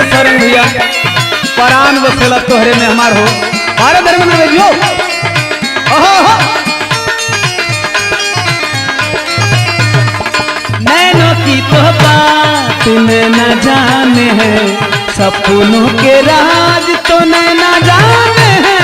सरंग भैया परान बसेला तोहरे में हमार हो बारह धर्म में भेजियो नैनो की तो बात न जाने है सपनों के राज तो न जाने हैं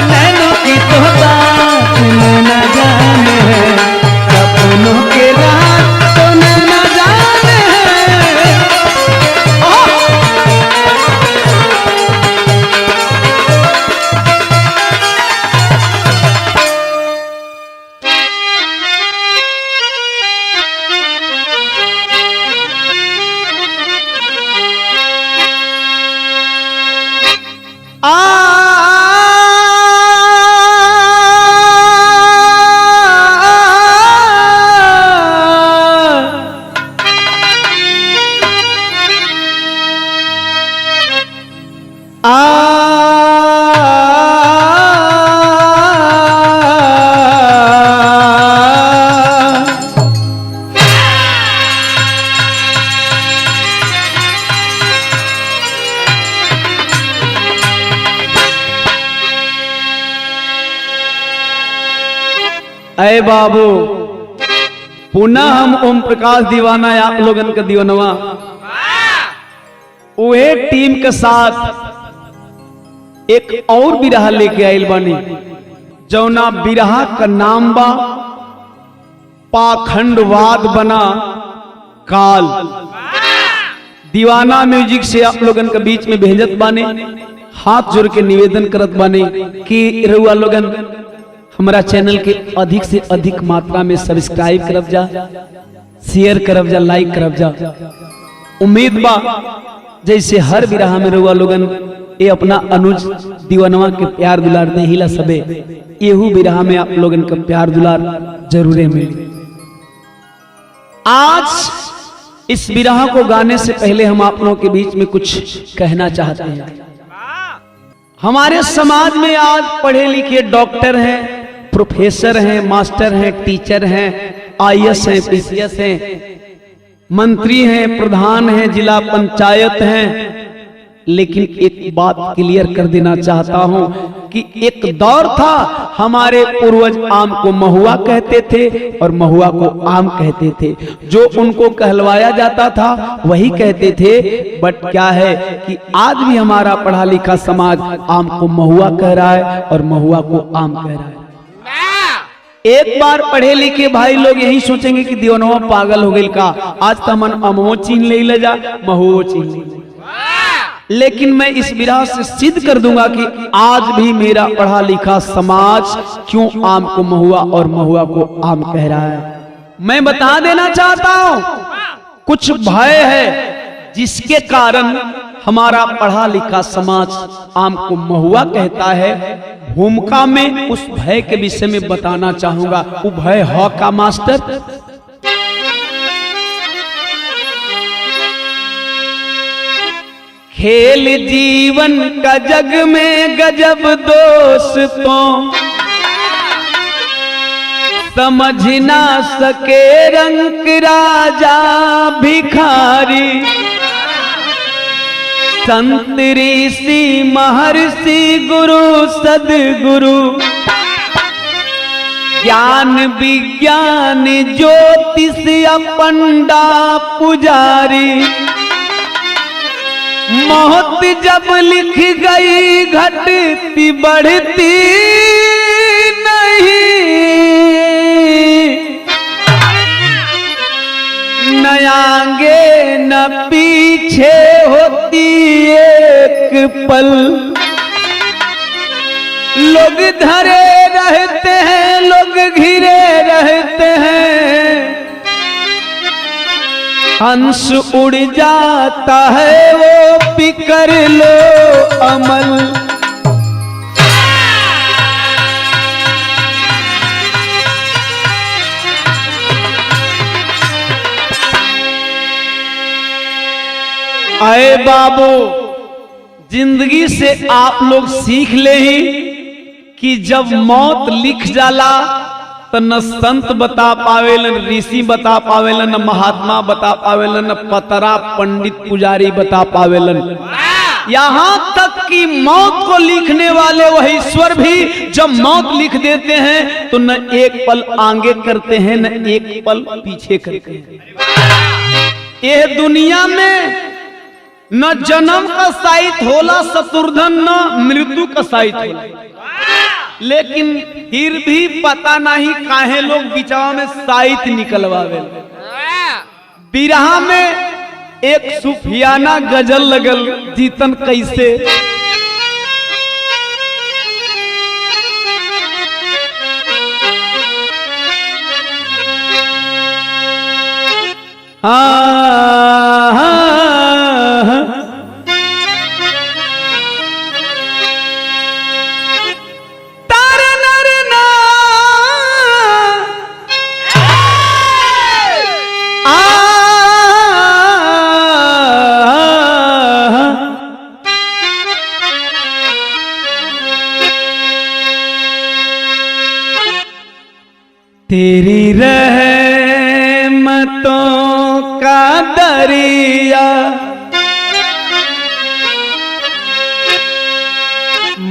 नैनो की तो बात न जाने है सपनों के राज तो न जाने हैं अय बाबू पुनः हम ओम प्रकाश दीवाना आप लोगन का दीवानवा उहे टीम के साथ एक और बिरहा लेके आइल बानी जौना बिरहा का नाम बा पाखंडवाद बना काल। दीवाना म्यूजिक से आप लोगन के बीच में भेजत बाने हाथ जोड़ के निवेदन करत बाने कि रउआ लोगन हमारा चैनल के अधिक से अधिक मात्रा में सब्सक्राइब करब जा शेयर करब जा लाइक करब जा। उम्मीद बा जैसे हर बिरहा में रउआ लोगन ये अपना अनुज दीवानवा के प्यार दुलार दे हिला सबे येहू बिरहा में आप लोगन का प्यार दुलार जरूर मिले। आज इस बिरहा को गाने से पहले हम आप लोगों के बीच में कुछ कहना चाहते हैं। हमारे समाज में आज पढ़े लिखे डॉक्टर हैं, प्रोफेसर हैं, मास्टर हैं, टीचर हैं, आईएएस हैं, पीसीएस हैं, मंत्री हैं, प्रधान हैं, जिला पंचायत हैं। लेकिन एक बात क्लियर कर देना चाहता हूं कि एक दौर था हमारे पूर्वज आम को महुआ कहते थे और महुआ को आम कहते थे। जो उनको कहलवाया जाता था वही कहते थे। बट क्या है कि आज भी हमारा पढ़ा लिखा समाज आम को महुआ कह रहा है और महुआ को आम कह रहा है। एक बार पढ़े लिखे भाई लोग यही सोचेंगे कि दीवानवा पागल हो गई का, आज तो मन अमो चीन ले जा महुओ चीन ले। लेकिन मैं इस बिरहा से सिद्ध कर दूंगा कि आज भी मेरा पढ़ा लिखा समाज क्यों आम को महुआ और महुआ को आम कह रहा है। मैं बता देना चाहता हूं कुछ भय है जिसके कारण हमारा पढ़ा लिखा समाज आम को महुआ कहता है। भूमिका में उस भय के विषय में बताना चाहूंगा। वो भय है का मास्टर? खेल जीवन का जग में गजब दोस्तों, समझ ना सके रंग राजा भिखारी। संत ऋषि महर्षि गुरु सदगुरु, ज्ञान विज्ञान ज्योतिष पंडा पुजारी। मौत जब लिख गई घटती बढ़ती नहीं, न आगे न पीछे होती एक पल। लोग धरे रहते हैं, लोग घिरे रहते हैं, हंस उड़ जाता है वो भी कर लो अमल। अरे बाबू, जिंदगी से आप लोग सीख ले ही कि जब मौत लिख जाला तो न संत बता पावेलन, ऋषि बता पावेलन, न महात्मा बता पावेलन, न पतरा पंडित पुजारी बता पावेलन। यहाँ तक कि मौत को लिखने वाले वह ईश्वर भी जब मौत लिख देते हैं तो न एक पल आगे करते हैं न एक पल पीछे करते हैं। यह दुनिया में न जन्म का साहित्य होला शत्रुघ्न, न मृत्यु का साहित्य होला, लेकिन फिर भी पता नहीं काहे लोग बिचावा में साहित्य निकलवावे। बिरहा में एक सूफियाना गजल लगल, जीतन कैसे तेरी रहमतों का दरिया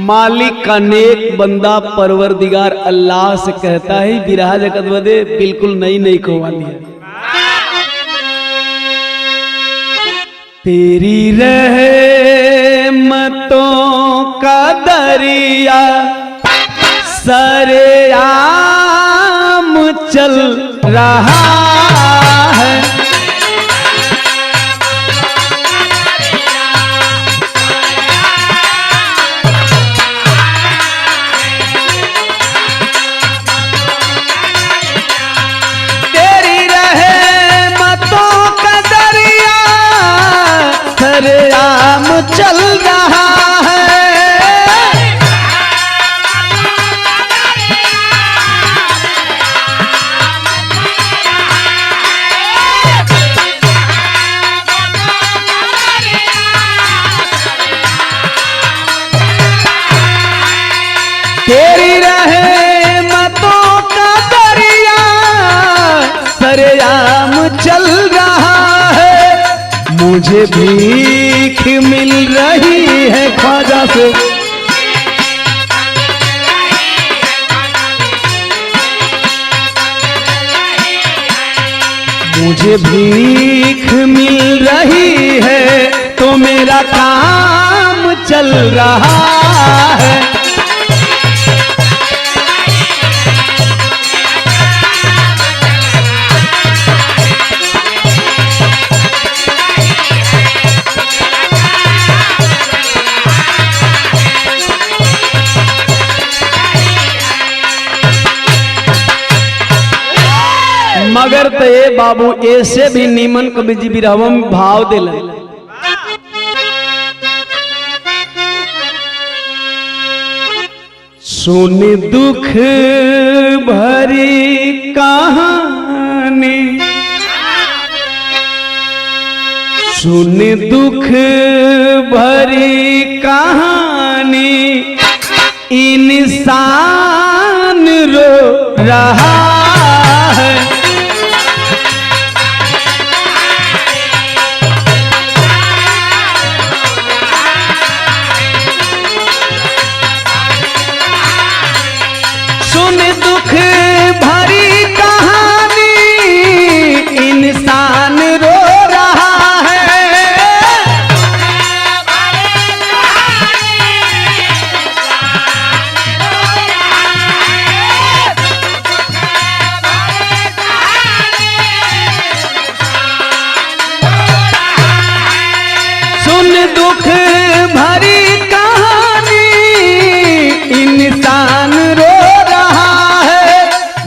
मालिक का नेक बंदा परवरदिगार अल्लाह से कहता है बिरहा जगत बदे बिल्कुल नई नई कव्वाली है। तेरी रहमतों का दरिया सरेआम चल रहा है, तेरी रहमतों का दरिया सरेआम चल रहा है। तेरी रहमतों का दरिया सरेआम चल रहा है, मुझे भीख मिल रही है ख्वाजा से, मुझे भीख मिल रही है तो मेरा काम चल रहा है। मगर तो ये बाबू ऐसे भी नीमन कवि जी बिरहवा में भाव दिल सुन दुख भरी कहानी, सुन दुख भरी कहानी, इंसान रो रहा है, सुन दुख भरी कहानी, इंसान रो रहा है, सुन दुख भरी कहानी, इंसान रो रहा है,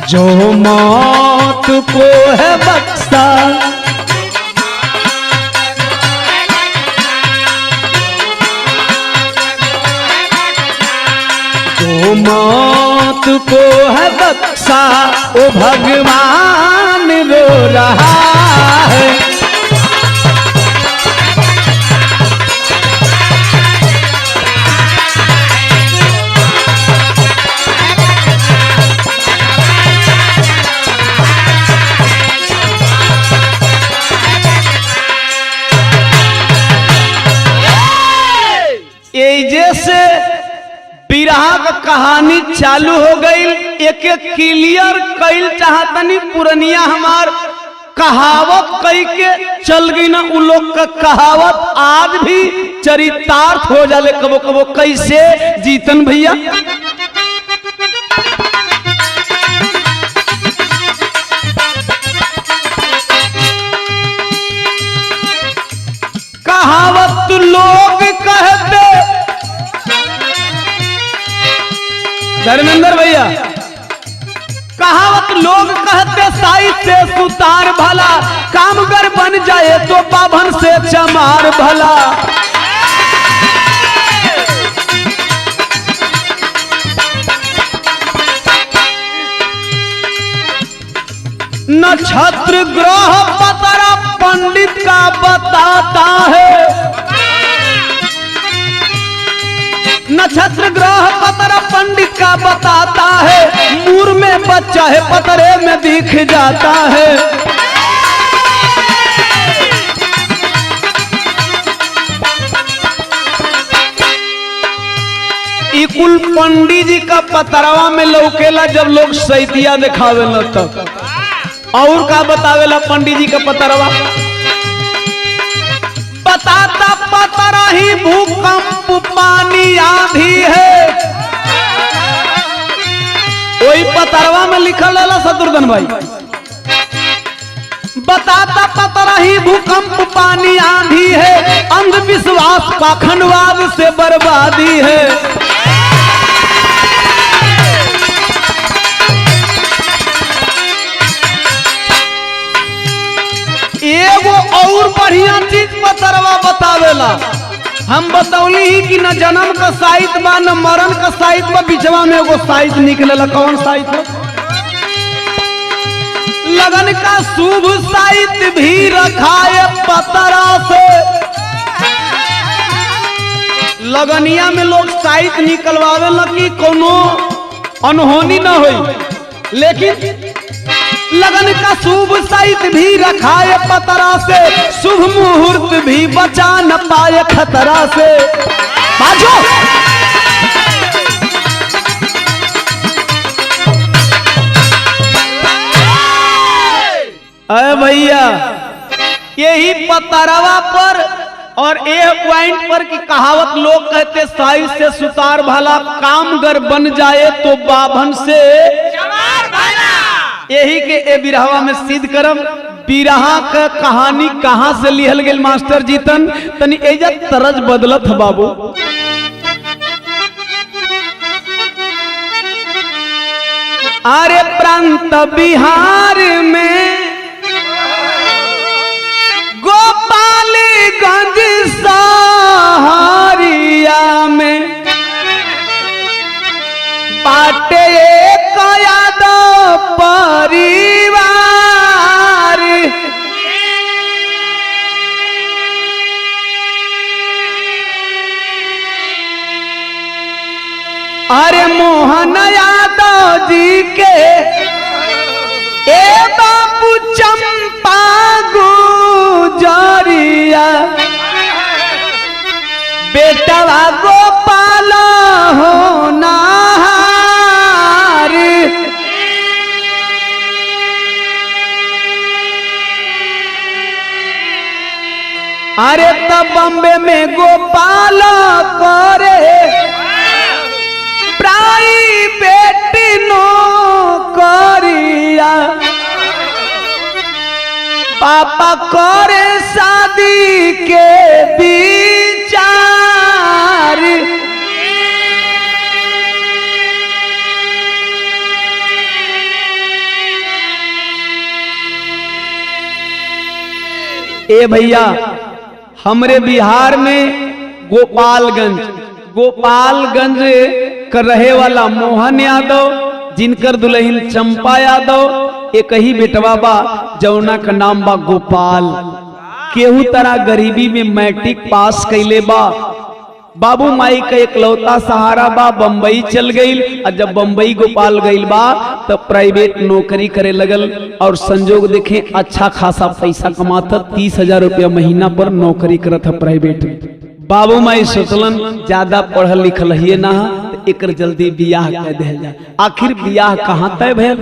जो मौत को है बख्शा, जो मौत को है बख्शा, वो भगवान रो रहा है। का कहानी चालू हो गई। एक एक क्लियर कैल चाहतनी पुरनिया हमार कहावत कई के चल गई ना, उन लोग का कहावत आज भी चरितार्थ हो जाले कबो कबो। कैसे जीतन भैया? कहावत लोग कहते, धर्मेंद्र भैया, कहावत लोग कहते साई से सुतार भला, कामगर बन जाए तो बाभन से चमार भला। नक्षत्र ग्रह पतरा पंडित का बताता है, नक्षत्र ग्रह पतरा पंडित का बताता है, मूर में बच्चा है पतरे में दिख जाता है। कुल पंडित जी का पतरवा में लौकेला जब लोग सैतिया दिखावेला तब। और का बतावेला पंडित जी का पतरवा? बताता पतरा ही भूकंप पानी आंधी है। वही पतरवा में लिखल है शत्रुघ्न भाई, बताता पतरा ही भूकंप पानी आंधी है, अंधविश्वास पाखंडवाद से बर्बादी है। एगो और बढ़िया चीज पतरवा बतावेला। हम बतौली ही कि न जन्म का साहित्य बा न मरण का साहित्य बा, बिचवा में एगो साहित्य निकलेला। कौन साहित्य? लगन का शुभ साहित्य भी रखा है पतरा से। लगनिया में लोग साहित्य निकलवावेला कि कोनो अनहोनी न होई, लेकिन लगन का शुभ साहित्य भी रखा है पतरा से, शुभ मुहूर्त भी बचा न पाए खतरा से। बाजो अरे भैया, यही पतरवा पर और एक पॉइंट पर की कहावत लोग कहते साई से सुतार भला, कामगर बन जाए तो बाभन से यही के ए बिरहवा में सिद्ध करम। बिरहा का कहानी कहां से लिहल गेल मास्टर जीतन? तनी एजा तरज बदलत है बाबू। अरे प्रांत बिहार में गोपालगंज सहारिया में बाटे यादव परिवार, अरे मोहन यादव जी के ए बाबू चंपा गुजरिया, बेटवा गोपाल होना। अरे तब बम्बे में गोपाल करे प्राइवेट नौकरिया, पापा करे शादी के विचार। ए भैया, हमरे बिहार में गोपालगंज कर रहे वाला मोहन यादव, जिनकर दुल्हन चंपा यादव, एक ही बेटवा बा जौना का नाम बा गोपाल। केहू तरह गरीबी में मैट्रिक पास कैले बा। बाबू माई का एकलौता सहारा बा, बम्बई चल गई। और जब बम्बई गोपाल गईल बा तब प्राइवेट नौकरी करे लगल और संजोग देखे अच्छा खासा पैसा कमाता। 30,000 रुपया महीना पर नौकरी करत है प्राइवेट। बाबू माई सोचलन ज्यादा पढ़ल लिखल ही ना तो एक जल्दी बियाह कर दे जा। आखिर बियाह कहाँ तय भेल?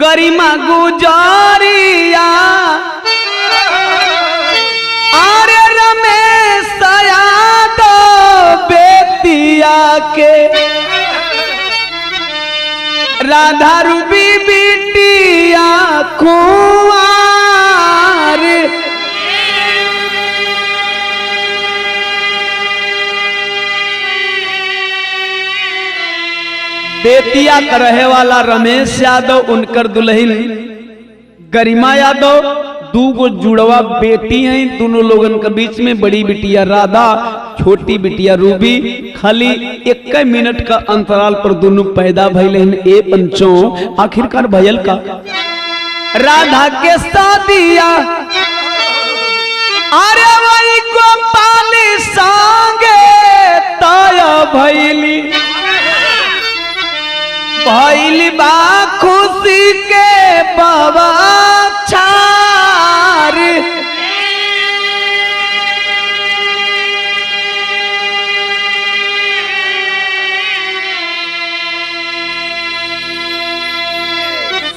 गरिमा गुजारिया अरे रमेश यादव बेतिया के राधा रूबी बिटिया कुंवार बेतिया का रहे वाला रमेश यादव, उनकर दुल्हन गरिमा यादव, दूगो जुड़वा बेटी हैं। दोनों लोगन के बीच में बड़ी बिटिया राधा, छोटी बिटिया रूबी। खाली 1 मिनट का अंतराल पर दोनों पैदा भइले। ए पंचों आखिरकार भयल का राधा के शादिया अरे वही गोपाल संगे तय भइली। भइली बा खुशी के बाबा छार।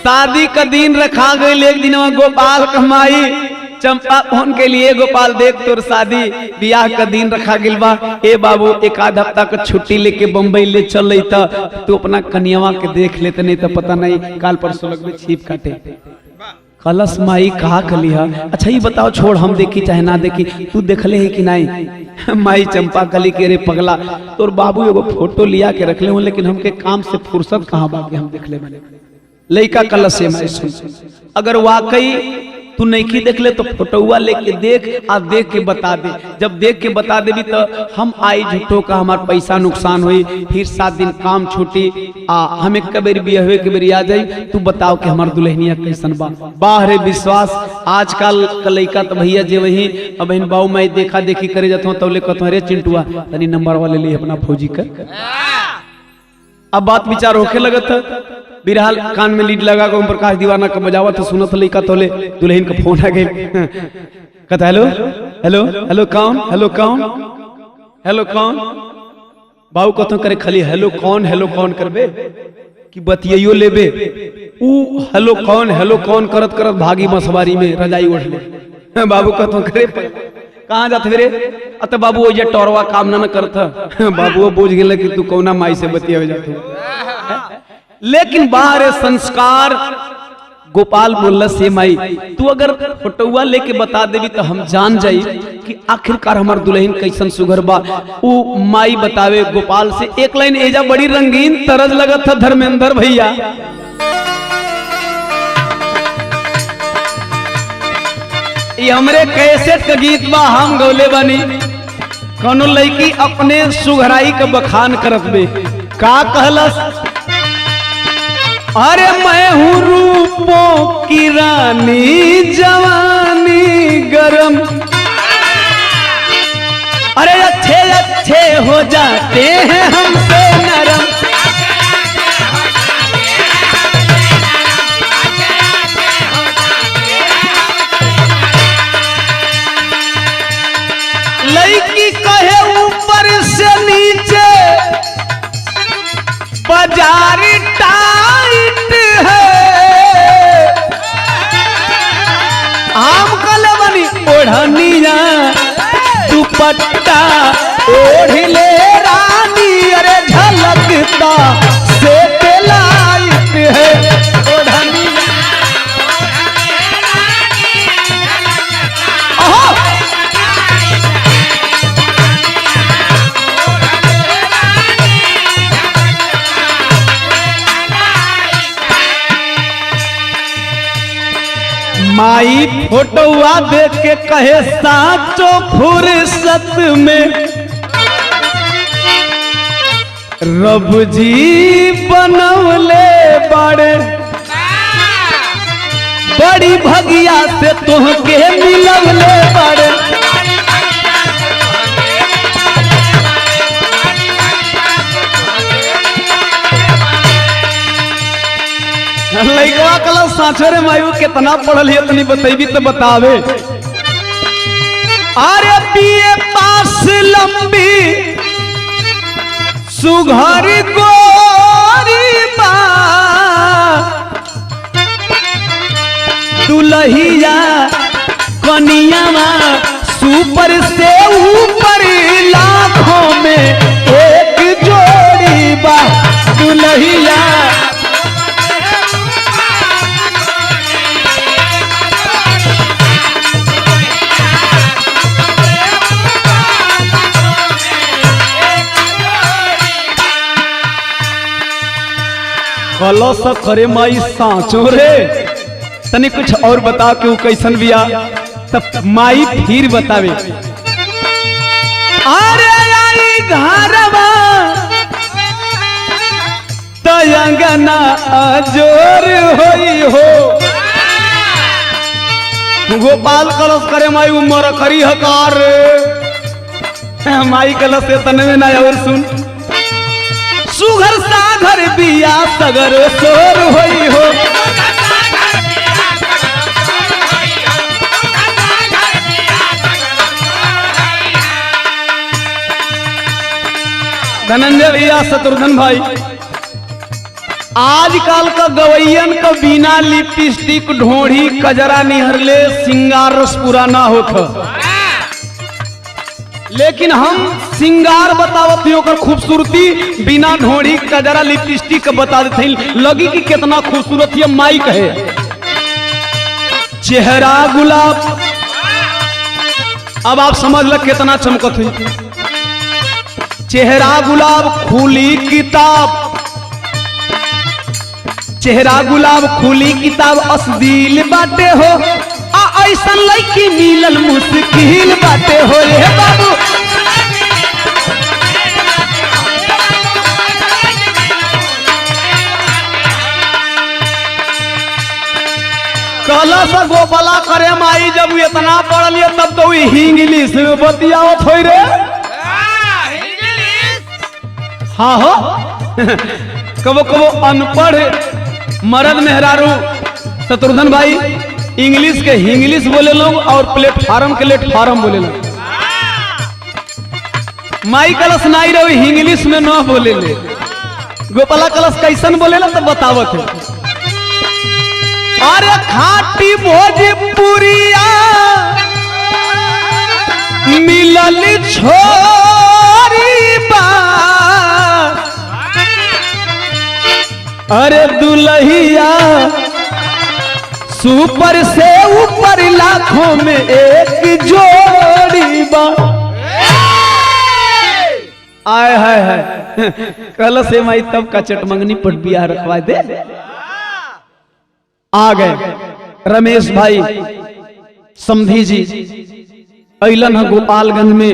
शादी का दिन रखा गई। एक दिन गोपाल कमाई चंपा फोन के लिए, गोपाल देख तोर शादी बियाह का दिन रखा गिल बा। ए बाबू 1 हफ्ता का छुट्टी लेके बम्बई ले चल रही था, तू अपना कन्यावा के देख लेते, नहीं तो पता नहीं काल परसों लगभग छीप काटे। कलश माई कहा कलिहा, अच्छा ये बताओ छोड़ हम देखी चाहे ना देखी, तू देखले है कि नहीं? माई चंपा कली के रे पगला, तोर बाबू एगो फोटो लिया के रख ले, लेकिन हमके काम से फुर्सत कहाँ बाकी हम देख ले। लइका कलश से माई सुन, अगर वाकई तू नहीं देख ले तो फोटोआ लेके देख, आ देख के बता दे। जब देख के बता देवी तो हम आई झूठो का हमार पैसा नुकसान हुई, फिर 7 दिन काम छूटी, आ हमें कबेर बिया हुए कबेर आ जाई। तू बताओ कि हमार दुल्हनिया कैसन बा? बाहरे विश्वास आजकल लइका तो भैया जे वही अब इन बाऊ मैं देखा देखी करे जाता हूँ, तब ले कहता हूँ अरे चिंटुआ तनी नंबर वाले लिए अपना फौजी का। अब बात विचार होके लगत है, बिरहाल कान में लीड लगा ओम प्रकाश दीवाना का बजावत तो सुनत लइका तोले दुल्हन का फोन आ गई। कहता हेलो हेलो हेलो कौन, हेलो कौन, हेलो कौन? बाबू कथो करे खाली हेलो कौन करबे कि बतियो लेबे। ऊ हेलो कौन करत करत भागी मसवारी में रजाई ओढ़ ले। बाबू कथो करे कहाँ जाते रे? अत बाबू वो टोरवा काम ना करता। बाबू बुझ गए कि तू कौना माई से बतिया जाते। लेकिन बाहर संस्कार गोपाल बोल से माई तू अगर फोटोआ लेके बता देवी तो हम जान जाई कि आखिरकार हमार दुल्हन कैसन सुघर बा। ऊ माई बतावे गोपाल से। एक लाइन एजा बड़ी रंगीन तरज लगत था धर्मेंद्र भैया। ये हमरे कैसेट का गीत बा, हम गौले बानी। कौनो लड़की अपने सुघराई का बखान करत बे, का कहलस? अरे मैं हूँ रूपों की रानी जवानी गरम, अरे अच्छे अच्छे हो जाते हैं हमसे नरम। लड़की कहे ऊपर से नीचे बाजार टाइट है, आम कले बनी ओढ़निया दुपट्टा ओढ़ ले रानी, अरे झलकता से लाइट है ओढ़निया। माई फोटोआ देख के कहे साचो फुर्सत में रब जी बनवले बड़े, बड़ी भगिया से तोहके मिलवले बड़े। लइकवा कल साँचो रे मायू कितना पढ़ल है तनी बतैबी तो बतावे। अरे बीए पास लंबी सुघर गोरी बा दुल्हिया कनियावा सुपर से ऊपर लाखों में एक जोड़ी बा दुल्हिया कलश करे माई सांचो रे तने कुछ और बता के वो कैसन बिया तब माई फिर बतावे अरे आई घरवा तयंगना अजोर होई हो गोपाल कलश करे माई उमर करी हकार माई कलश से तने में ना और सुन सुघर सागर बिया सगर सोर होई हो धनंजय भैया शत्रुघ्न भाई आजकल का गवैयन का बिना लिपस्टिक ढोढ़ी कजरा निहरले सिंगार रस पूरा ना होता लेकिन हम सिंगार बतावत ही ओकर खूबसूरती बिना ढोढ़ी कजरा लिपस्टिक बता देते लगी कि कितना खूबसूरत है माई कहे चेहरा गुलाब अब आप समझ ल कितना चमकत हुई चेहरा गुलाब खुली किताब चेहरा गुलाब खुली किताब असदील बाटे हो ऐसा लड़की मिलल मुश्किल बाटे हो रे बाबू कलश गोपाला करे माई जब इतना पढ़ लिया तब तो इंग्लिश में बतियावत हो रे हाँ हो कबो कबो अनपढ़ मर्द मेहरारू शत्रुघ्न भाई इंग्लिश के इंग्लिश बोले लोग और प्लेटफार्म के प्लेटफार्म बोले लोग माई कलश नहीं रहो इंग्लिश में न बोले ले गोपाला कलश कैसन बोले ला तब बतावत है अरे खाटी भोजपुरिया मिलल छोरी बा अरे दुल्हिया सुपर से ऊपर लाखों में एक जोड़ी बा आय हाय हाय कल से माई तब का चटमंगनी पर बिया रखवा दे आ गए रमेश भाई समधी जी अलन है गोपालगंज में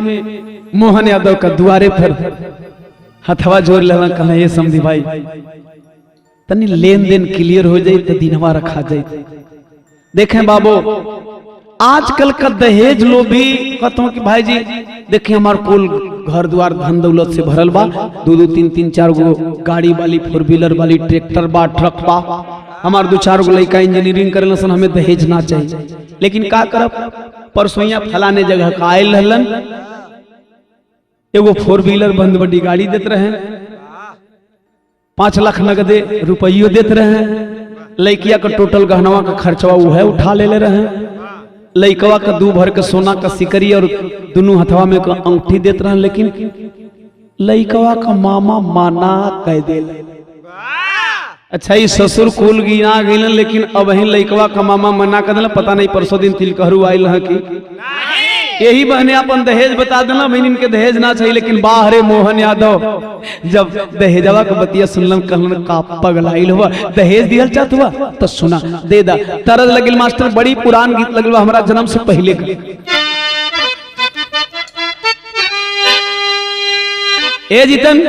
मोहन यादव का द्वारे पर हथवा जोड़ लेना कहा ये समधी भाई तनी लेन देन क्लियर हो जाए तो दिनवा रखा जाए देखें बाबू आजकल का दहेज लो भी कहता हूँ कि भाई जी देखें हमारे कुल घर द्वार धन दौलत से भरल बा दो दो तीन तीन चार गो गाड़ी वाली फोर व्हीलर वाली ट्रैक्टर बा ट्रक बा हमारे दो चार गो लड़का इंजीनियरिंग करे सन हमें दहेज ना चाहिए लेकिन का करब परसोइया फलाने जगह का आयल रहलन एगो फोर व्हीलर बंद बड़ी गाड़ी देते रहे 5 लाख नगदे रुपये देते रहे लड़किया का टोटल गहनवा का खर्चवा वो है उठा ले रहे लड़कवा का 2 भर के सोना का सिकरी और दोनों हथवा में का अंगूठी देते रहे लेकिन लड़कवा का मामा माना कह दे अच्छा ये ससुर कुल गिना गई लेकिन अब ही लड़कवा का मामा मना कर दिला पता नहीं परसों दिन तिलकहरू आयल है कि यही बहने अपन दहेज बता देना बहन इनके दहेज ना चाहिए लेकिन बाहरे मोहन यादव जब दहेजवा के बतिया सुनलन कहलन का पगलाइल हुआ दहेज दिहल चाहत हुआ तो सुना दे दा तरज लगिल मास्टर बड़ी पुरान गीत लगल हमारा जन्म से पहले का ए जीतन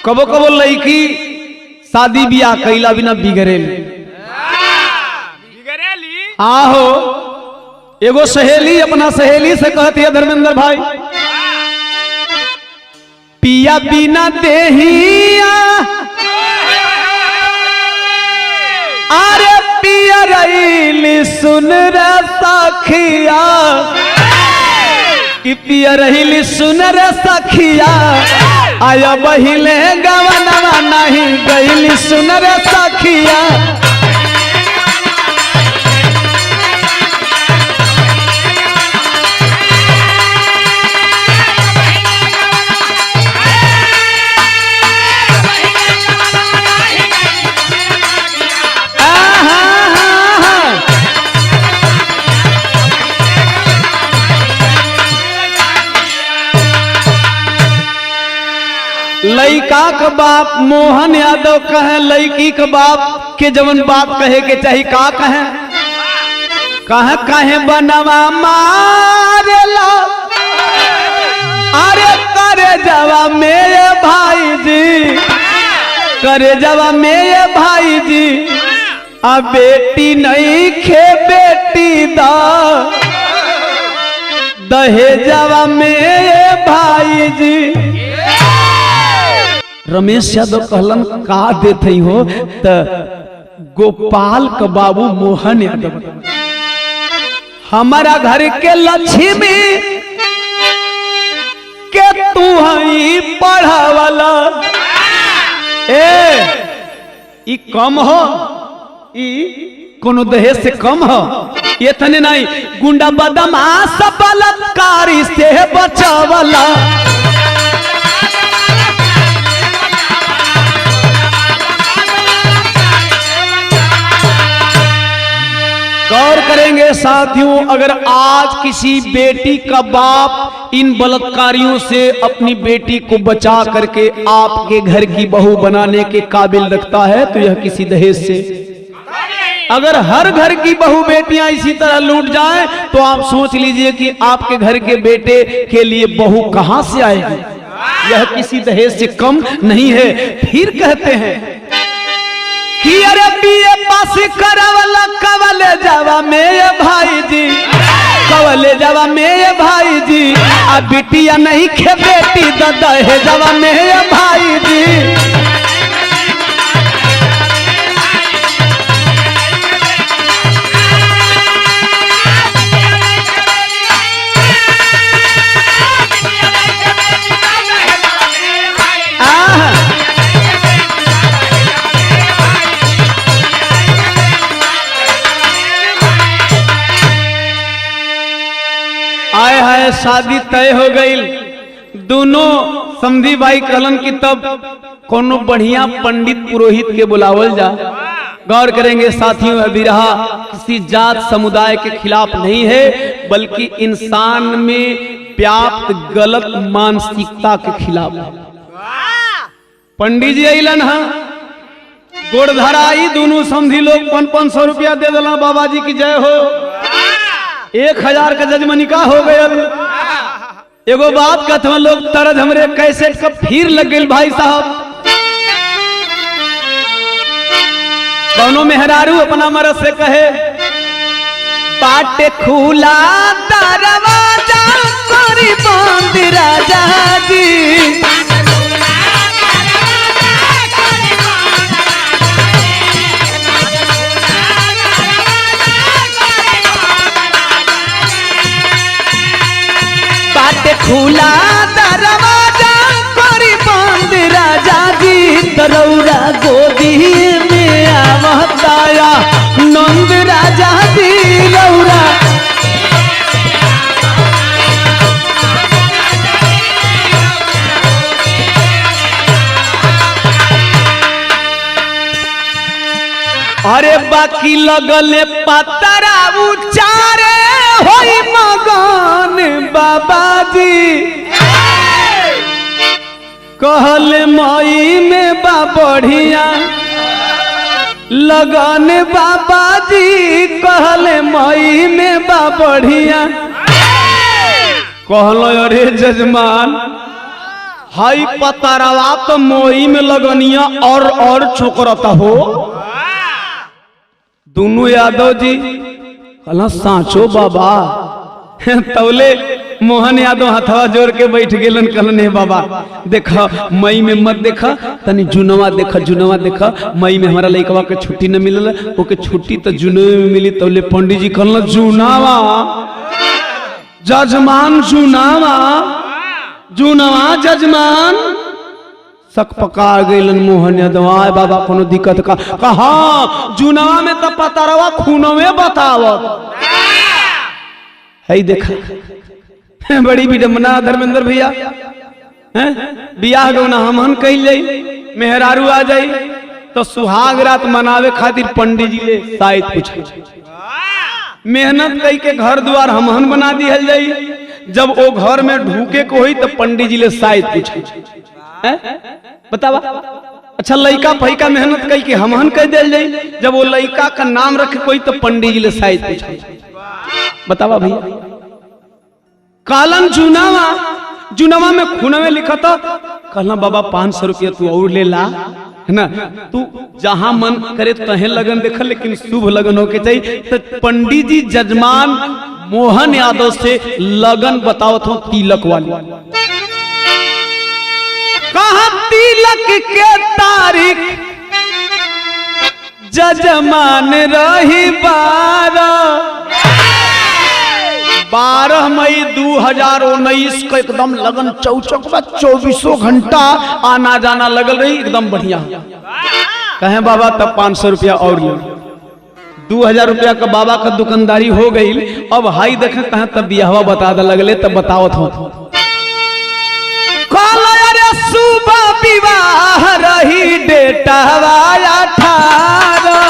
कबो कबो लड़की शादी बियाह कैला बिना बिगड़ेली आहो एगो सहेली अपना सहेली से कहती है धर्मेंद्र भाई पिया बिना देहिया अरे पिया रईली सुन रे सखिया कि पिया रही सुनर सखिया आया बहिले गवनवा नहीं गईली सुनर सखिया। लड़का का बाप मोहन यादव कहे लड़की का बाप के जवन बात कहे के चाहिए का कहे कहे बनवा मारेला अरे करे जवा मेरे भाई जी करे जवा मेरे भाई जी अब बेटी नहीं खे बेटी दहेजवा मेरे भाई जी। रमेश यादव कहलन का देते हो त गोपाल का बाबू मोहन यादव हमारा घर के लक्ष्मी के तू ही पढ़ावला ई कम हो ई कोनो दहेज से कम हो ये तने नहीं गुंडा बदमाश बलात्कारी से बचावला। गौर करेंगे साथियों, अगर आज किसी बेटी का बाप इन बलात्कारियों से अपनी बेटी को बचा करके आपके घर की बहू बनाने के काबिल रखता है तो यह किसी दहेज से। अगर हर घर की बहू बेटियां इसी तरह लूट जाएं तो आप सोच लीजिए कि आपके घर के बेटे के लिए बहू कहां से आएगी। यह किसी दहेज से कम नहीं है। फिर कहते हैं कि अरे बीए पास करवला कवले जावा मेरे भाई जी कवले जावा मेरे भाई जी आ बिटिया नहीं खे बेटी दहे जावा मेरे भाई जी। आए हाय शादी तय हो गई। दोनों समधी भाई कहलन की तब कोनो बढ़िया पंडित पुरोहित के बुलावल जा। गौर करेंगे साथियों, विरहा किसी जात समुदाय के खिलाफ नहीं है बल्कि इंसान में व्याप्त गलत मानसिकता के खिलाफ है। पंडित जी अलन है गोड़ धराई दोनों समधी लोग 500 रुपया दे दिला बाबा जी की जय हो। 1000 का जजमनी का हो गया। एगो बात कहते लोग तरज हमरे कैसे कब फिर लग गई भाई साहब। कौनो मेहरारू अपना मरद से कहे बाटे खुला दरवाजा कोरी बंद राजा जी खुला दरवाजा कोरी बंद राजा जी तरौरा गोदी में आवताया नंद राजा जी रौरा। अरे बाकी लगले पतरा उचारे होई मगन बाबा जी कहल मई में बा बढ़िया लगन बाबा जी कहल मई में बा बढ़िया। कहल अरे जजमान हाई पतरावा तो मई में लगनिया और छोकरता हो। दोनों यादव जी कहला साचो बाबा। तौले मोहन यादव हथवा जोड़ के बैठ गेलन कहलन हे बाबा देखा मई में मत देखा तनी जुनवा देखा मई में हमारा लइकवा के छुट्टी न मिलल ओके छुट्टी तो जुनवे में मिली। तौले पंडित जी कहलन जुनावा जजमान जुनावा जुनवा जजमान सक पका गईलन मोहन यादव बाबा कोनो दिक्कत का कहा जुनवा में तो पतरवा खूनवे बतावत है देखा बड़ी विडम्बना धर्मेंद्र भैया हैं बियाह गौना हमहन कह जाई मेहरारू आ जाई तो सुहाग रात मनावे खातिर पंडित जी ले शायद पूछे मेहनत कई के घर द्वार हमहन बना दिहल जाई जब वो घर में ढूके को हुई तो पंडित जी ले शायद पूछे बतावा अच्छा लड़का फैका मेहनत कई के हमहन कह दिल जाई जब वो लड़का का नाम रखे कोई तो पंडित जी ले शायद पूछे बतावा भैया कालन जुनावा जुनावा में खूनवे लिखा था कहना बाबा 500 रुपया तू और ले ला है ना तू जहां मन करे तहे लगन देखा लेकिन शुभ लगन होके चाहिए तो पंडित जी जजमान मोहन यादव से लगन बतावत हो तिलक वाली कहा तिलक के तारीख जजमान रही 12 मई 2019 को एकदम लगन चौचक 24 घंटा आना जाना लगल रही एकदम बढ़िया कहे बाबा तब 500 रुपया और ले 2000 रुपया का बाबा का दुकानदारी हो गई अब हाई देखे कहे तब बियाहवा बता दे लगले तब बतावत हो सुबह विवाह रही डेटा 18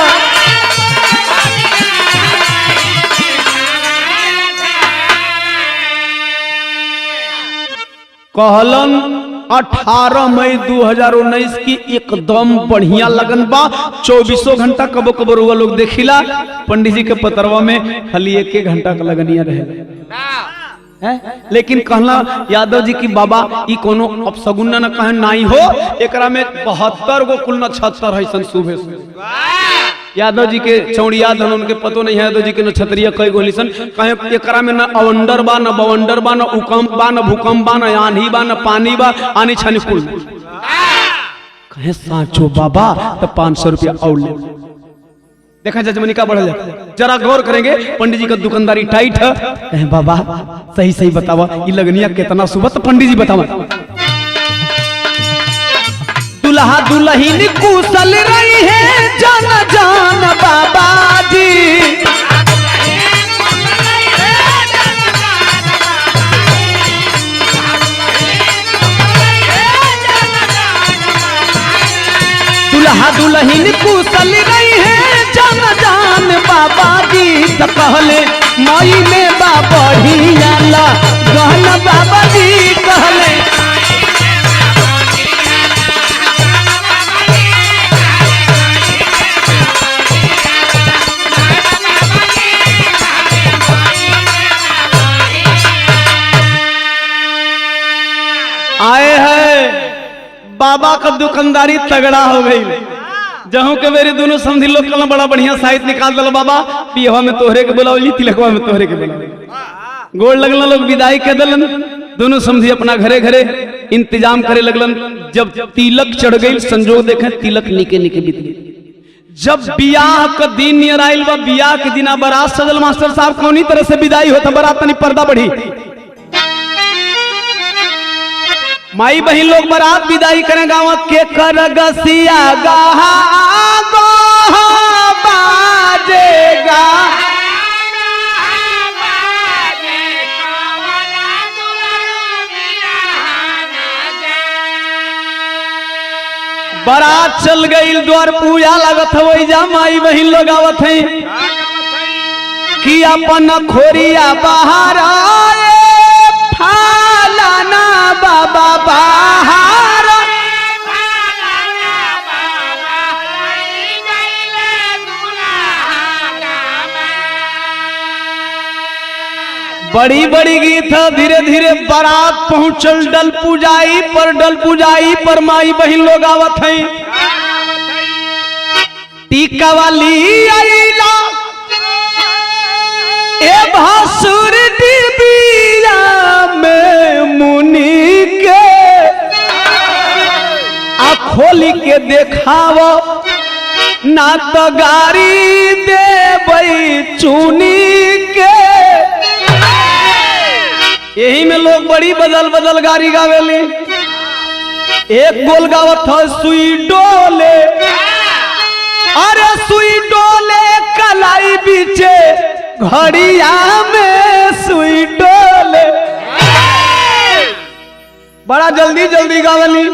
कहलन 18 मई 2019 की एकदम बढ़िया लगन बा 24 घंटा कबो कबो रुआ लोग देखिला पंडित जी के पतरवा में खाली 1 घंटा का लगनिया रहे है? लेकिन कहला यादव जी की बाबा ई कोनो अपसगुन न कहे नाई हो एकरा में 72 गो कुल नक्षत्र है सन सुबह यादव जी के चौड़िया धन उनके पतो नहीं है यादव जी के नक्षत्रिय कई गो लिसन कहे एकरा में न अवंडर बा न बवंडर बा न उकंप बा न भूकंप बा न आंधी बा न पानी बा आनी छानी कुल कहे साचो बाबा तो 500 रुपया और ले देखा जजमनी का बढ़ जाता जरा गौर करेंगे पंडित जी का दुकानदारी टाइट है कहे बाबा सही सही बतावा ये लगनिया कितना सुबह तो पंडित जी बतावा दुल्हा दुल्हन कुशल रही है जान जान बाबा जी दुल्हा दुल्हन कुशल रही है जान जान बाबा जी तो कहले मई में बाबा ढियाला गहन बाबा जी कहले आए है बाबा का दुकानदारी तगड़ा हो गई जहूं के मेरे दोनों समझी लोग कल बड़ा बढ़िया साहित्य निकाल दिल बाबा पियवा में तोहरे के बुलावली तिलकवा में तोहरे के बुलावली गोड़ लगल लोग विदाई के दलन दोनों समझी अपना घरे घरे इंतजाम करे लगलन जब तिलक चढ़ गई संजोग देखे तिलक निके निके बीत गई जब बियाह का दिन नियर आइल बा बियाह के दिन बारात सजल मास्टर साहब कौनी तरह से विदाई होता बारात तनी पर्दा बढ़ी माई बहन लोग बारात विदाई करें गाँव के कर गसिया गाहा बाजेगा बारात चल गई द्वार पूजा लगत है जा माई बहन लोग आवत है कि अपन खोरिया बाहर आए फालाना बाबा बाहर बड़ी बड़ी गीत है धीरे धीरे बारात पहुंचल डल पुजाई पर माई बहन लोग आवत है टीका वाली आईला ए भासुर डिबिया में मुनि के आ खोली के देखाव ना तो गाड़ी देबै चुनी के यही में लोग बड़ी बदल बदल गाड़ी गावेली। एक गोल गावत था सुई डोले, अरे सुई डोले कलाई बीचे घड़िया में सुई डोले। बड़ा जल्दी जल्दी गावली।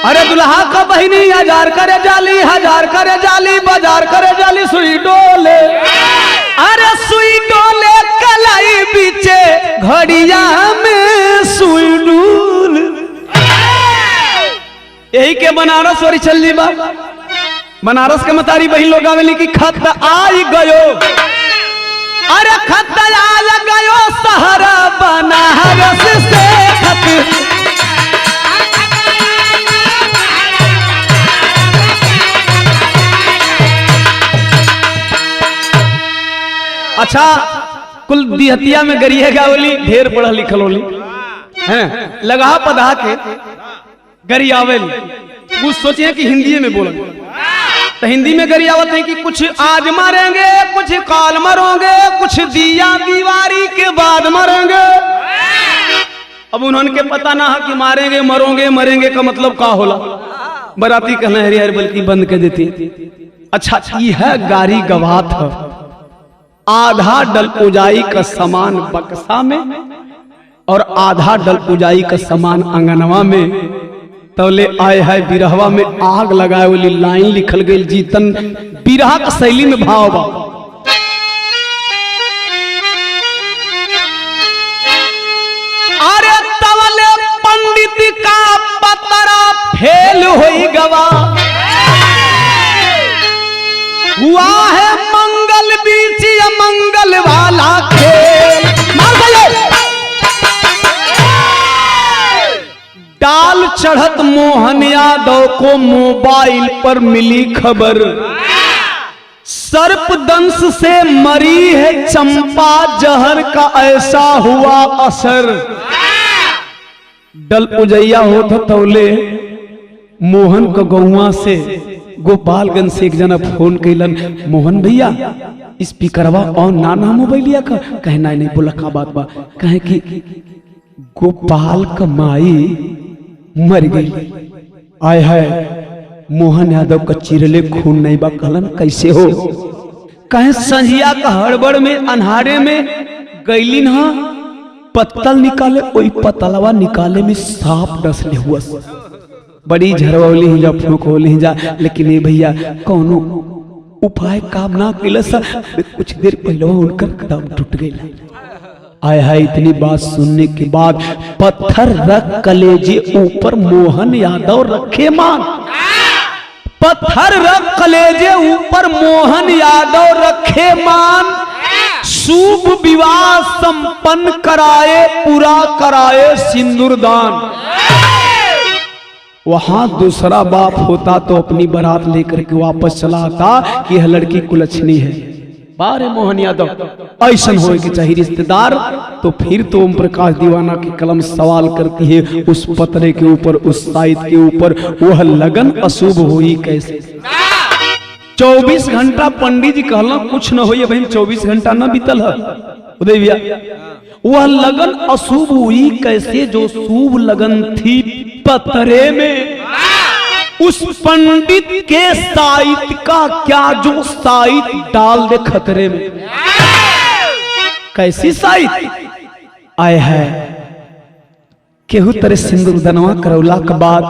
अरे दुल्हा का बहिनी हजार करे जाली, हजार करे जाली, बाजार करे जाली सुई डोले। अरे सुई डोले कलाई बीचे घड़िया में सुई डोल। यही के बनारस वाली चल जी बा। बनारस के मतारी बही लोग आवेली की खत आई गयो, अरे खत आ गयो सहारा बनारस से खत। अच्छा कुल दिहतिया में गरिए गावली, ढेर पढ़ल लिखल होली हैं, लगा पधा के गरियावेली। कुछ सोचे कि हिंदी में बोल, तो हिंदी में गरियावत है कि कुछ आज मरेंगे, कुछ काल मरोगे, कुछ दिया दीवारी के बाद मरेंगे। अब उन्होंने के पता ना है कि मारेंगे मरोगे, मरेंगे का मतलब का होला। बराती कहना हरी हरी बल्कि बंद कर देती। अच्छा यह गारी गवात है, आधा डल उजाई का सामान बक्सा में और आधा डल उजाई का सामान अंगनवा में। तौले आए है बिरहवा में आग लगाए वाली लाइन लिखल गई जीतन बिरहा का शैली में भाव बा। अरे तवले पंडित का पतरा फेल होई गवा, हुआ है मंगल बीच मंगल वाला खेल। डाल चढ़त मोहन यादव को मोबाइल पर मिली खबर, सर्प दंश से मरी है चंपा, जहर का ऐसा हुआ असर। डल उजैया होता तौले मोहन का गौवा से गोपालगंज से एक जना फोन कैलन, मोहन भैया स्पीकरवा और नाना मोबाइलिया का कहना नहीं बोला का बात बा, कहे कि गोपाल का माई मर गई। आय है मोहन यादव का चिरले खून नहीं बा। कहलन कैसे हो, कहे संझिया का हड़बड़ में अन्हारे में गैलिन हा पत्तल निकाले, वही पतलवा निकाले में सांप डसले हुआ। बड़ी झरवली ही जा फूक होली जा, लेकिन ये भैया कौनो उपाय काम ना कैलस। कुछ देर पहले उनकर दम टूट गई। आय है इतनी बात सुनने के बाद पत्थर रख कलेजे ऊपर मोहन यादव रखे मान, पत्थर रख कलेजे ऊपर मोहन यादव रखे मान। शुभ विवाह संपन्न कराए, पूरा कराए सिंदूरदान। वहां दूसरा बाप होता तो अपनी बारात लेकर के वापस चला आता कि यह लड़की कुलच्छनी है। बारे मोहन यादव ऐसा होए के चाहिए रिश्तेदार। तो फिर तो ओम प्रकाश दीवाना की कलम सवाल करती है उस पतरे के ऊपर, उस साइड के ऊपर, वह लगन अशुभ हुई कैसे। 24 घंटा पंडित जी कहला कुछ न होइए बहन, 24 घंटा न बीतल है उदय भैया। वह लगन अशुभ हुई कैसे, जो शुभ लगन थी पतरे में। उस पंडित के साहित्य का क्या जो साहित्य डाल दे खतरे में। कैसी साहित्य आए है, केहू तरह सिंदूर दनवा करौला के बाद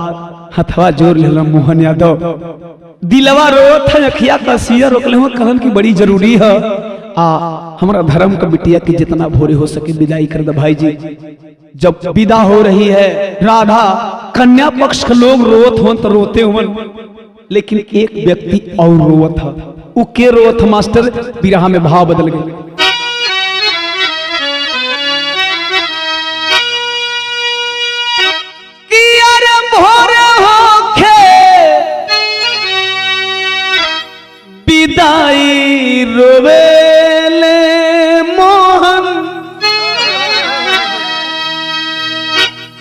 हथवा जोर लेला मोहन यादव। दिलवा रोत है, अखिया का सिया रोकले हो, कहन की बड़ी जरूरी है हमारा धर्म का बिटिया की जितना भोरे हो सके विदाई कर दे भाई जी। जब विदा हो रही है राधा, कन्या पक्ष के लोग रोत हो तो रोते हुए, लेकिन एक व्यक्ति और रोवत था। वो के रोवत मास्टर, बिरहा में भाव बदल गए। विदाई रोवेले मोहन,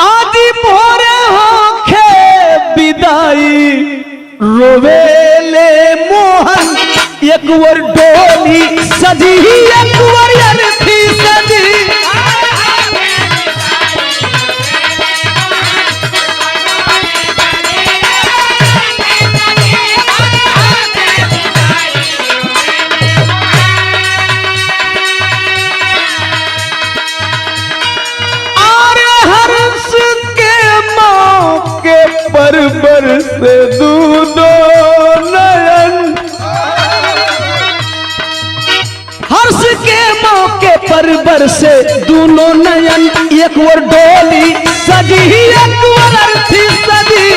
आदि भोरे होखे विदाई रोवेले मोहन। एक वर डोली सजी, एक वर अर्थी सजी, पर बरसे दोनों नयन, एक और डोली सजी एक और अर्थी सजी।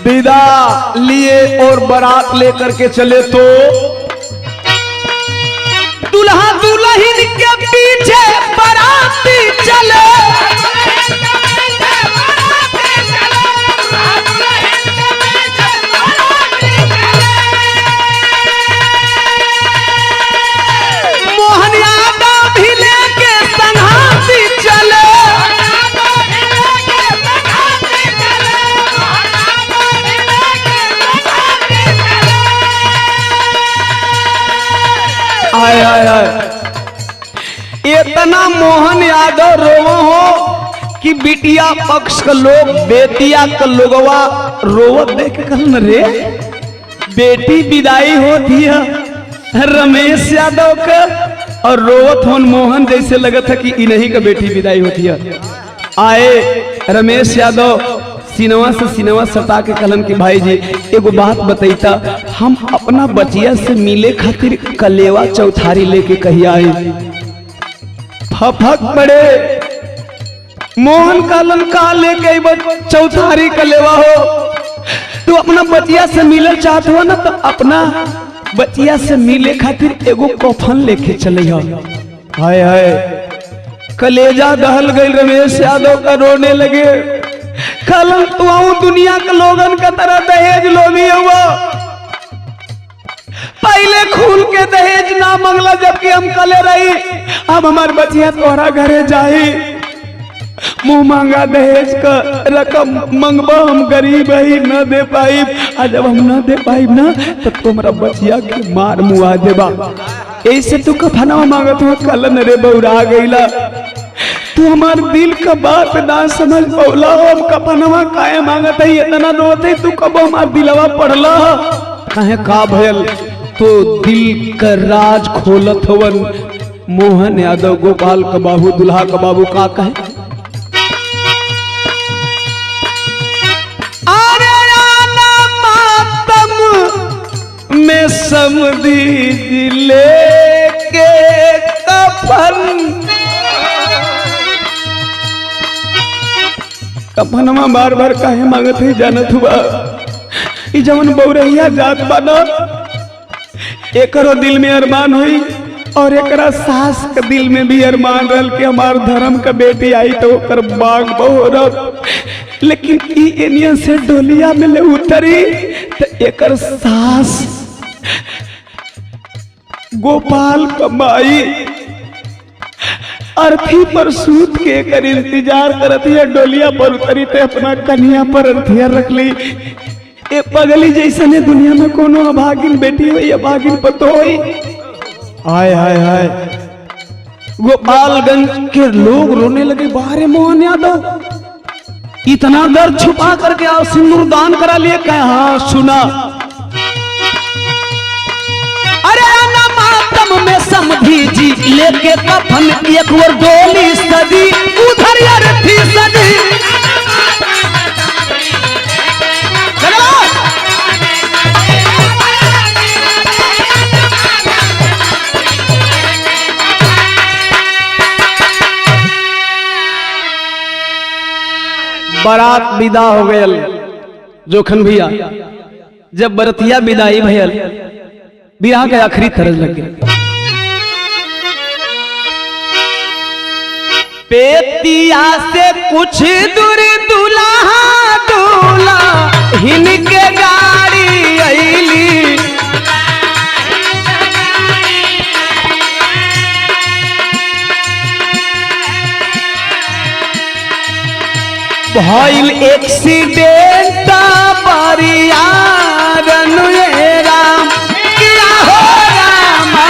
विदा लिए और बारात लेकर के चले तो दुल्हा दुल्हन के पीछे बाराती चले। मोहन यादव भी लेके संघाती चले। आय आय आय इतना मोहन यादव रोवो हो कि बिटिया पक्ष का लोग बेटिया का लोगवा रोवत देख कहन रे बेटी विदाई होती है रमेश यादव का, और रोवत होन मोहन जैसे लगत है कि इन्हीं का बेटी विदाई होती है। आए रमेश यादव सिनवा से सिनवा सता के कहलन कि भाई जी एगो बात बतैता, हम अपना बचिया से मिले खातिर कलेवा चौथारी लेके कहिया आए। फफक पड़े मोहन कहलन का लेके चौथारी कलेवा हो, तू अपना बचिया से मिले चाहत हो ना, तो अपना बचिया से मिले खातिर एगो कफन लेके चले हो। हाय हाय कलेजा दहल गई रमेश यादव का, रोने लगे। कल तू दुनिया के लोगन का तरह दहेज लोभी हुआ, पहले खून के दहेज ना मंगला जबकि हम कले रही, अब हमार बचिया तोहरा घरे जाही मुंह मांगा दहेज का रकम मंगबा, हम गरीब ही न दे पाई, जब हम न दे पाई ना तो तुम्हारा बचिया के मार मुआ देबा। ऐसे तू कफनवा मांगत हो कलन रे बौरा गईला, तू हमार दिल का बात ना समझ पौला, हम कफनवा काहे मांगत है इतना रोते, तू कब हमार दिलवा पड़ला काहे का भयल, तो दिल का राज खोलत हवन मोहन यादव गोपाल का बाबू दुल्हा का बाबू का कहे। में समधी लेके कफनवा बार बार काहे मांगत है जानत हुआ, जवन बौरहिया जात बाना एकरो दिल में अरमान हुई और एकरा सास के दिल में भी अरमान रहल कि हमार धर्म का बेटी आई तो ओकर बाग बहुरत, लेकिन ई एनियन से डोलिया में ले उतरी तो एकर सास गोपाल कमाई अर्थी पर सूत के कर इंतजार करती है, डोलिया पर उतरी तो अपना कन्या पर अर्थिया रख ली। ए पगली जैसे ने दुनिया में कोनो अभागिन बेटी हुई अभागिन पतो हुई। हाय हाय हाय गोपालगंज के लोग रोने लगे, बाहर मोहन यादव इतना दर्द छुपा करके आओ सिंदूर दान करा लिए क्या? हाँ सुना, अरे ना मातम में समधी जी लेके कफन एक और डोली सदी उधर अर्थी सदी। बारात विदा हो गयल जोखन भैया, जब बरतिया विदाई भयल बियाह के आखिरी तरज लग गया। पेतिया से कुछ दूर दुल्हा दूल्हा हिनके गाड़ी अइली, भइल एक्सीडेंट बरियारन राम किया हो रामा,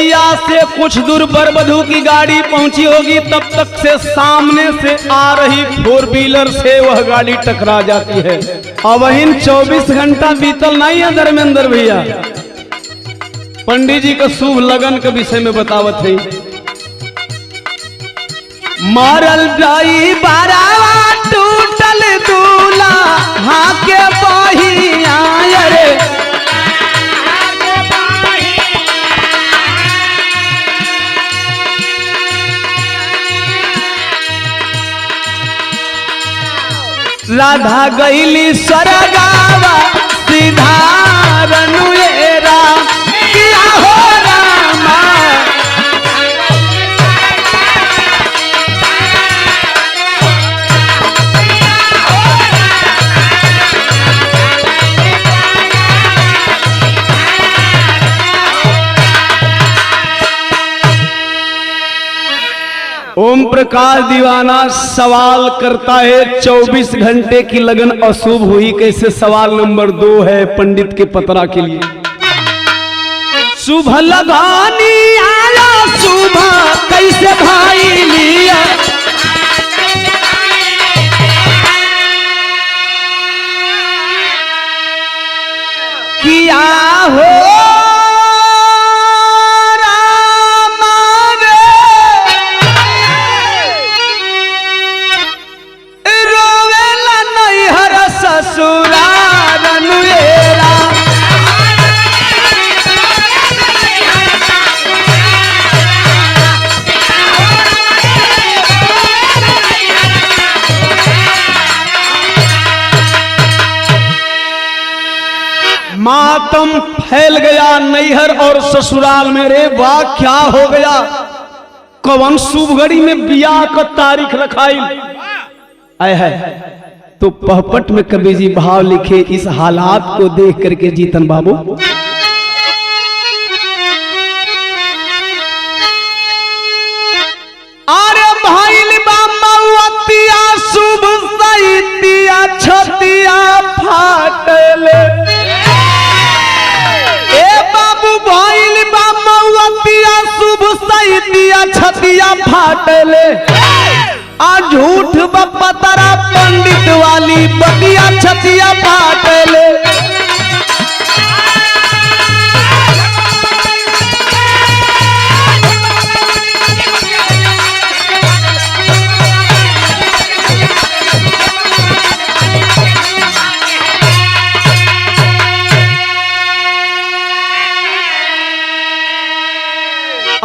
बेतिया से कुछ दूर वरवधू की गाड़ी पहुंची होगी, तब तक से सामने से आ रही 4 व्हीलर से वह गाड़ी टकरा जाती है। अब वहीं 24 घंटा बीतल नहीं है धर्मेंद्र भैया। पंडित जी का शुभ लगन के विषय में बतावत है। मारल जाई बारावा टूटल दूल्हा हाँ के बहिया रे, राधा गईली सरगावा सीधा रनुएरा किया हो रामा। ओम प्रकाश दीवाना सवाल करता है 24 घंटे की लगन अशुभ हुई कैसे? सवाल नंबर 2 है पंडित के पतरा के लिए। शुभ लगानी आया शुभ कैसे भाई लिया, किया हो मातम फैल गया नैहर और ससुराल में। रे वाह क्या हो गया, कौन शुभ घड़ी में बियाह का तारीख रखाई आए है। तो पहपट में कवि जी भाव लिखे इस हालात को देख करके जीतन बाबू। अरे भाई बामतिया शुभ सैतिया छतिया फाटले, शुभ सैतिया छतिया फाटले, आ झूठ बपतरा पंडित वाली बतिया छतिया फाटले।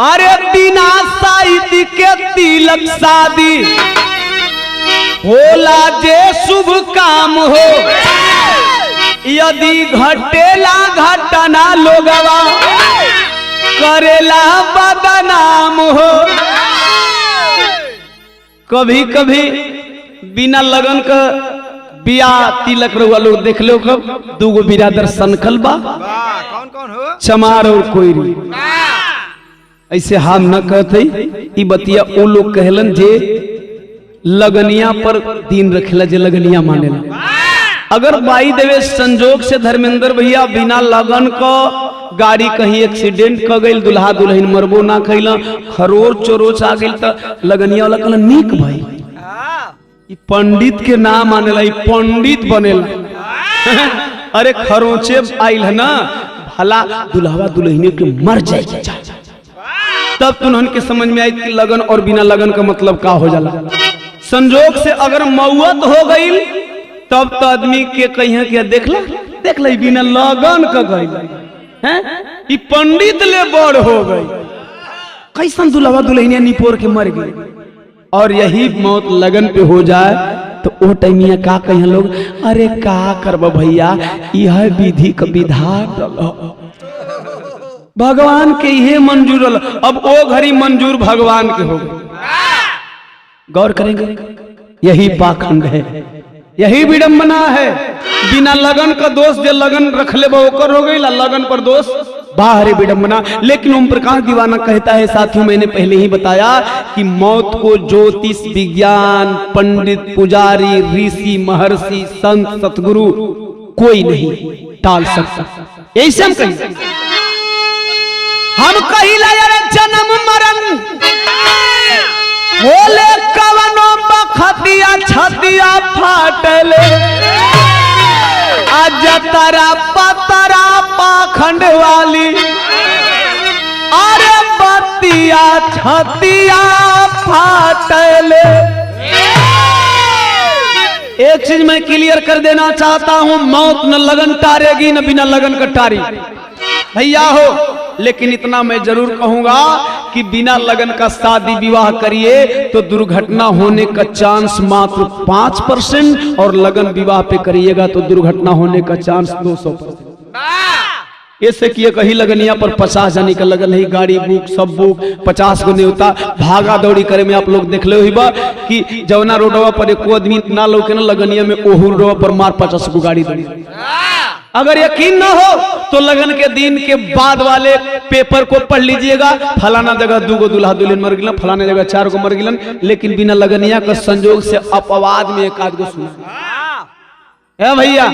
अरे बिना शादी के तिलक शादी होला जे शुभ काम हो, यदि घटेला घटना लोगवा करेला बदनाम हो। कभी कभी बिना लगन का बियाह तिलक रहुआ लोग देख लो, कब 2 बिरादर सनकल बा, कौन कौन हो? चमार और कोयरी। ऐसे हम न कहते ई बतिया वो लोग कहलन जे लगनिया पर दिन रखेला, जे लगनिया मानेला। अगर बाई देवे संजोग से धर्मेंद्र भैया बिना लगन को गाड़ी कहीं एक्सीडेंट कर गई, दुल्हा दुल्हन मरबो ना कैला, खरोच चोरोच आ गई, तो लगनिया वाला कहला नीक भाई ई पंडित के नाम मानेला, ई पंडित बनेला। अरे खरोचे आइल है ना, भला दुल्हा दुल्हन के मर जाए। तब तुनहन के समझ में आई कि लगन और बिना लगन का मतलब का हो जाला। संजोग से अगर मौत हो गई तब तो आदमी के कहीं के देख ला बिना लगन का गई हैं, ई पंडित ले बड़ हो गई, कैसन दुल्हा दुल्हनिया निपोर के मर गई। और यही मौत लगन पे हो जाए तो वो टाइमिया का कहीं लोग, अरे का करब भैया, यह विधि का विधान भगवान के ये मंजूर। अब वो घड़ी मंजूर भगवान के हो गए। गौर करेंगे, यही पाखंड है, यही विडंबना है। बिना लगन का दोष जो लगन रख ले ओकर हो गई, लगन पर दोष बाहर विडंबना। लेकिन ओम प्रकाश दीवाना कहता है साथियों, मैंने पहले ही बताया कि मौत को ज्योतिष विज्ञान पंडित पुजारी ऋषि महर्षि संत सतगुरु कोई नहीं टाल सकता। ऐसे हम कहें हम कहिला यार जन्म मरण होले कवनो बखतिया छतिया फाटले आज तारा पतरा पाखंड वाली अरे बतिया छतिया फाटले। एक चीज मैं क्लियर कर देना चाहता हूं, मौत न लगन टारेगी न बिना लगन का टारी भैया हो, लेकिन इतना मैं जरूर कहूंगा कि बिना लगन का शादी विवाह करिए तो दुर्घटना होने का चांस मात्र 5% और लगन विवाह पे करिएगा तो दुर्घटना होने का चांस 200%। ऐसे किए कहीं लगनिया पर 50 जनी का लगन है, गाड़ी बुक सब बुक 50 को न्योता भागा दौड़ी करे में आप लोग देख ले बा कि जवना रोडवा पर एको आदमी ना लौके ना लगनिया में ओहू रोडवा पर मार 50 को गाड़ी दौड़ी। अगर यकीन ना हो तो लगन के दिन के बाद वाले पेपर को पढ़ लीजिएगा, फलाना जगह 2 गो दूल्हा दुल्हन मर गिलन, फलाना जगह 4 गो मर गिलन, लेकिन बिना लगनिया का संजोग से अपवाद में एक आध गो सुना है भैया।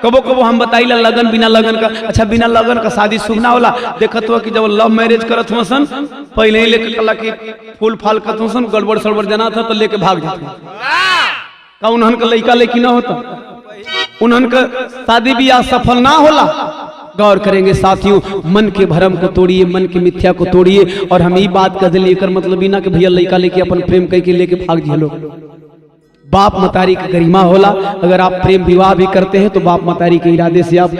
कबो कबो हम बताइला लगन बिना लगन का, अच्छा बिना लगन का शादी शुभ ना होला। देखत हुआ कि जब लव मैरिज करत हुआ सन पहले ही लेके कला की फूल फाल करत हुआ सन, गड़बड़ सड़बड़ जाना था तो लेके भाग जाते का उन्हन का लड़का लेकी ना होता, उन्हन का शादी ब्याह सफल ना होला। गौर करेंगे साथियों, मन के भरम को तोड़िए, मन की मिथ्या को तोड़िए। और हम ये बात कर दिले कर मतलब ही ना कि भैया लड़का लेके अपन प्रेम करके लेके भाग जिए लोग। बाप मतारी की गरिमा होला। अगर आप प्रेम विवाह भी करते हैं तो बाप मतारी के इरादे से आप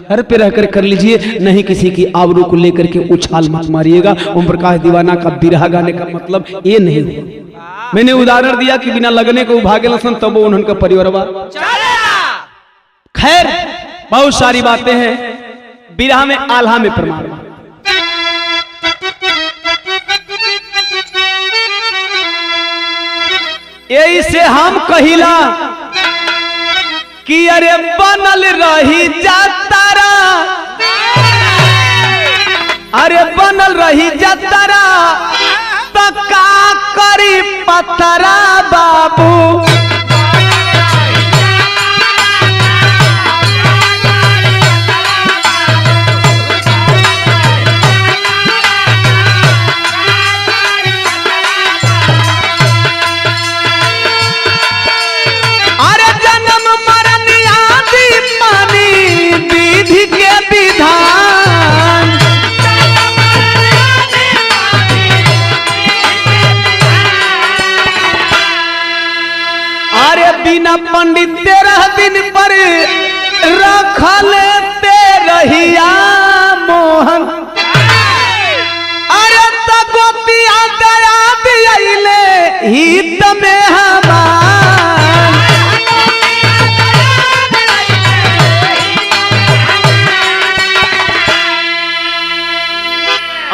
घर पे रहकर कर लीजिए, नहीं किसी की आबरू को लेकर के उछाल मत मारिएगा। ओम प्रकाश दीवाना का बिरहा गाने का मतलब ये नहीं है। मैंने उदाहरण दिया कि बिना लगने को भागे लसन तब वो उनका परिवार। खैर बहुत सारी बातें हैं, बिरहा में आल्हा में प्रमाण। यही से हम कहिला कि अरे बनल रही जातारा, अरे बनल रही जातारा तो का करी पतरा बाबू। बिना पंडित 13 दिन पर रखले ते रहिया मोहन, अरे तगोतिया दया दियले हित में हमार।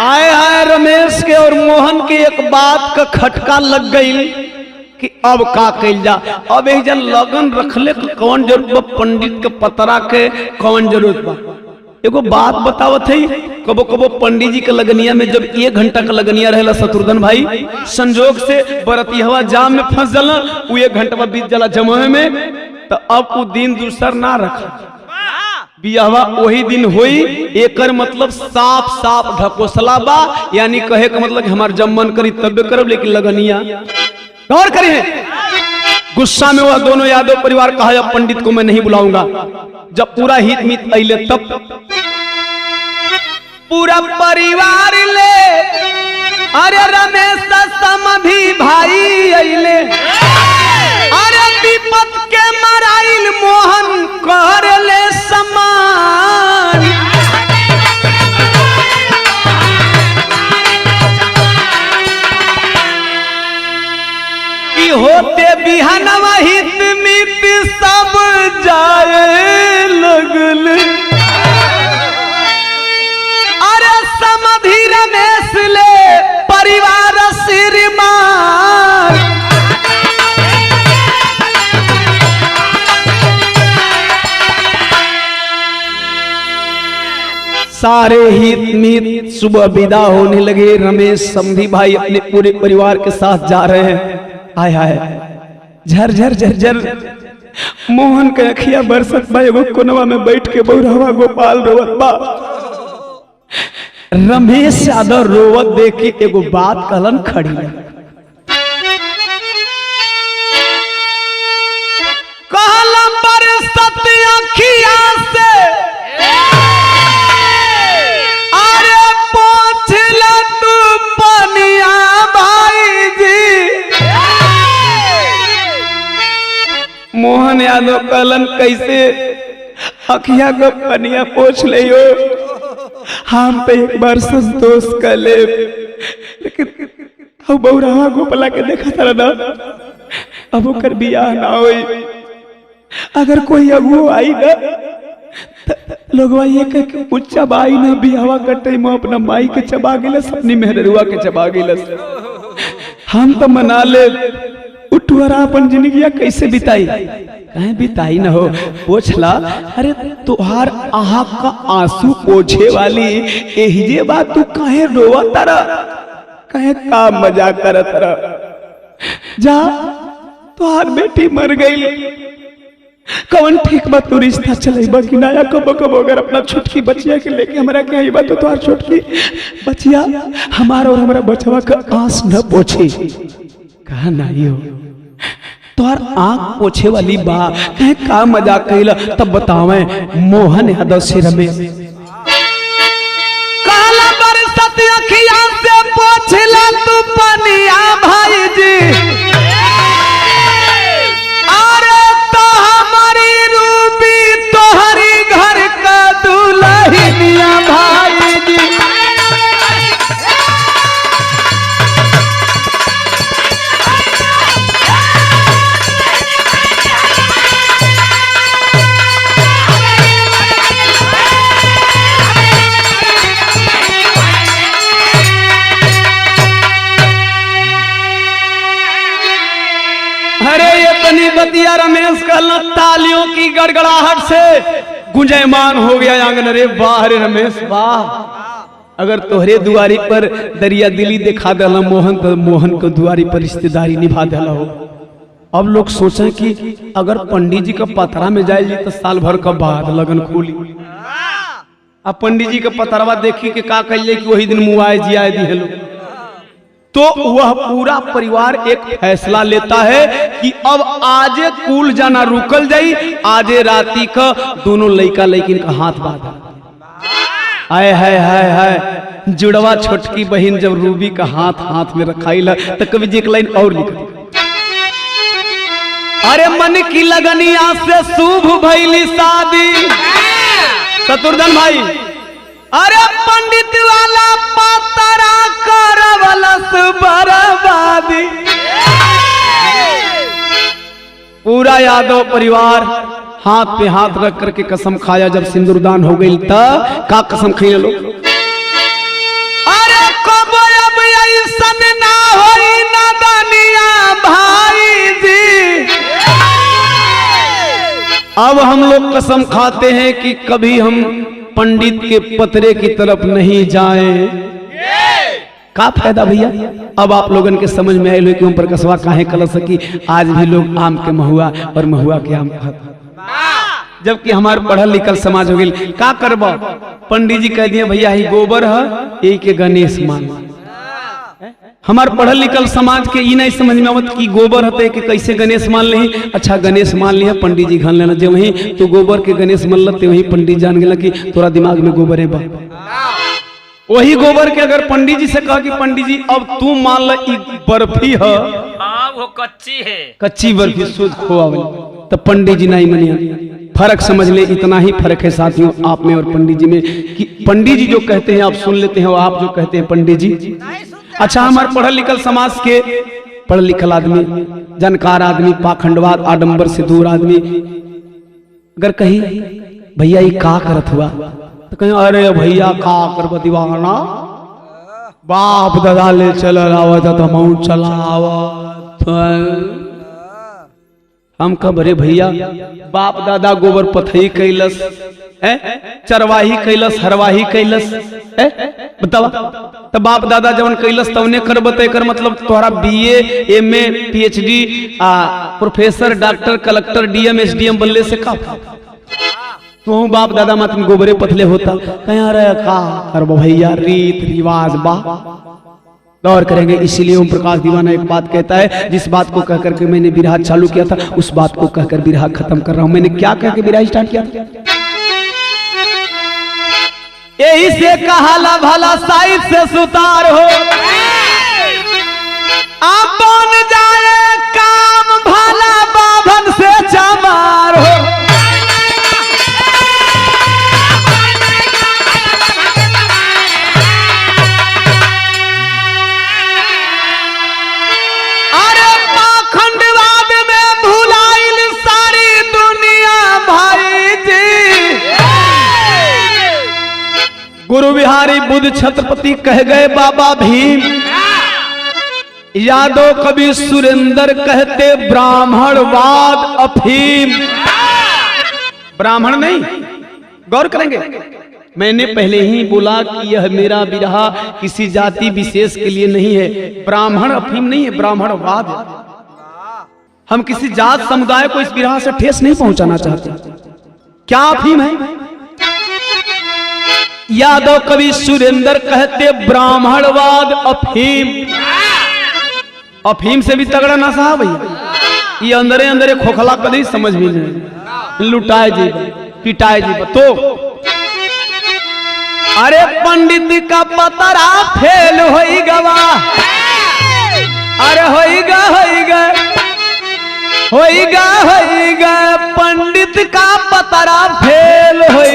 आए आए रमेश के और मोहन के एक बात का खटका लग गई कि अब का कइल जा। अब एक जन लगन रखले कौन जरूरत बा, पंडित के पतरा के कौन जरूरत बा। एगो बात बतावत है, कबो कबो पंडित जी के लगनिया में जब 1 घंटा का लगनिया रहेला शत्रुघ्न भाई, संजोग से बरतिहवा जाम में फंस जाला, वो 1 घंटा बीत जाला जमुए में, तो अब वो दिन दूसर ना रखा, बियाहवा वही दिन हुई। एकर मतलब साफ साफ ढकोसला बा, यानी कहे का मतलब हमार जब मन करी तब करब, लेकिन लगनिया। गौर करिए, गुस्सा में वह दोनों यादव परिवार कहा अब पंडित को मैं नहीं बुलाऊंगा। जब पूरा हित मित अइले तब पूरा परिवार ले, अरे रमेश समधी भाई अइले, अरे विपत के मराइल मोहन कर ले समान। होते बिहनवा हित मित सब जाए लगल, अरे समधी रमेश ले परिवार श्रीमान। सारे हित मित सुबह विदा होने लगे। रमेश समधी भाई अपने पूरे परिवार के साथ जा रहे हैं। आय हाय झरझर झरझर मोहन के अखिया बरसत बा, एगो कोनवा में बैठ के बौरहवा गोपाल रोवत बा। रमेश यादव रोवत देख के एगो बात कहलन खड़ी कहलन बरसत अखिया से अरे पोछल तू पनिया भाई जी। मोहन यादव कहलन कैसे अखिया को पनिया पोछ ले हम पे एक बार संतोष कर ले, लेकिन अब बौराहा गोपला के देखा था ना अब ओकर बियाह ना होई। अगर कोई अगुओ आई ना लोग ये कह के उच्चा बाई ना बियाहवा कटे में अपना माई के चबा गिलस अपनी मेहरुआ के चबा गिलस। हम तो मना ले उठवरा अपन जिंदगी कैसे बिताई कहीं बिताई न हो पोछला। अरे तुहार आहा का आंसू पोछे वाली एहिजे बात तू कहे रोवा तारा कहे का मजाक कर तारा। जा तुहार बेटी मर गई कौन ठीक बात तू रिश्ता चलेबा कि नया कबो कबो अगर अपना छोटकी बचिया के लेके हमरा के आई बात तो तुहार छोटकी बचिया हमारा और हमारा बचवा का आंस न पोछे कहा नहीं हो तोहर आंख पोछे वाली बा कहे का मजाक कइला। तब बतावे मोहन यादव से रमेश काला बरसत अखिया से पोछला तू पनिया भाई जी। अरे तो हमारी रूबी तोहरी घर का दुल्हनिया भाई जी। बतिया रमेश कहला तालियों की गड़गड़ाहट से गुंजयमान हो गया आंगन। रे वाह रे रमेश वाह अगर तोहरे दुआरी पर दरिया दिली दिखा देला मोहन तो मोहन को दुआरी पर रिश्तेदारी निभा देला हो। अब लोग सोचे कि अगर पंडित जी का पतरा में जाए तो साल भर का बाद लगन खोली। अब पंडित जी का पतरवा देखी के का कहिए कि वही दिन मुआए जियाए दिहलो तो वह पूरा परिवार एक फैसला लेता है कि अब आजे कुल जाना रुकल जाई। आजे राती का दोनों लड़का लड़किन का हाथ बांधा आए है जुड़वा छोटकी बहन जब रूबी का हाथ में रखाई तो कभी जी एक लाइन और लिख अरे मन की लगनिया से शुभ भइली शादी शत्रुघ्न भाई। अरे पंडित वाला पतरा करवलस बर्बादी। पूरा यादव परिवार हाथ पे हाथ रख करके कसम खाया। जब सिंदूरदान हो गई तब का कसम खाई लो अरे कब अब ऐसन ना होई नादानिया भाई जी। अब हम लोग कसम खाते हैं कि कभी हम पंडित के पतरे की तरफ नहीं जाएं। का फायदा भैया अब आप लोगन के समझ में आये कि हम पर कसवा काहे कल सकी। आज भी लोग आम के महुआ और महुआ के आम खाते जबकि हमारे पढ़ल लिखल समाज हो गई। का करब पंडित जी कह दिए भैया ही गोबर है यही के गणेश मान। हमारे पढ़ल लिखल समाज के ई नहीं समझ में आवत कि गोबर हते कि कैसे गणेश मान ली। अच्छा गणेश मान लिया पंडित जी घन लेना जब वही तो गोबर के गणेश मान लते वही पंडित जान गया कि तोरा दिमाग में गोबर है बा। वही गोबर के अगर पंडित जी से कहा कि पंडित जी अब तू मान ल बर्फी है वो कच्ची है कच्ची बर्फी शुद्ध खोआ तो पंडित जी नहीं मनिया। फर्क समझ ले इतना ही फर्क है साथियों आप में और पंडित जी में कि पंडित जी जो कहते हैं आप सुन लेते हैं और आप जो कहते हैं पंडित जी। अच्छा हमारे पढ़ल लिखल समाज के पढ़ल लिखल आदमी जानकार आदमी पाखंडवाद आडंबर से दूर आदमी अगर कही भैया ये का करत हुआ तो कहीं अरे भैया का कर दीवाना बाप दादा ले चल आवत तो हम चलावत। हम कब अरे भैया बाप दादा गोबर पथई कैलस चरवाही कैलस हरवाही कैलस बतावा तो बाप दादा जवन कैलस तवने करब एकर मतलब तोहरा BA MA PhD professor doctor collector DM SDM बनले से का तो बाप दादा मत गोबरे पतले होता कहीं रहे का कर भैया रीत रिवाज बा दौर करेंगे। इसीलिए ओम प्रकाश दीवाना एक बात कहता है, जिस बात को कहकर के मैंने बिरहा चालू किया था उस बात को कहकर बिरहा खत्म कर रहा हूं। मैंने क्या कह के बिरहा स्टार्ट किया था? यही से कहाला भला साइड से सुतार हो आप बन जाए काम भला बाभन से चमार हो। अरे पाखंडवाद में भुलाइल सारी दुनिया भाई जी। गुरु बिहारी बुद्ध छत्रपति कह गए बाबा भीम, यादव कवि सुरेंद्र कहते ब्राह्मणवाद अफीम। ब्राह्मण नहीं, गौर करेंगे मैंने पहले ही बोला कि यह मेरा बिरहा किसी जाति विशेष के लिए नहीं है। ब्राह्मण अफीम नहीं है, ब्राह्मणवाद है। हम किसी जात समुदाय को इस बिरहा से ठेस नहीं पहुंचाना चाहते। क्या अफीम है? यादव कवि सुरेंद्र कहते ब्राह्मणवाद अफीम। अफीम से भी तगड़ा नशा है भैया। ये अंदरे अंदरे खोखला कभी समझ भी नहीं, लुटाए जी पिटाए जी। तो अरे पंडित का पतरा फेल होई गवा, अरे होईगा होईगा होईगा होईगा पंडित का पतरा फेल होई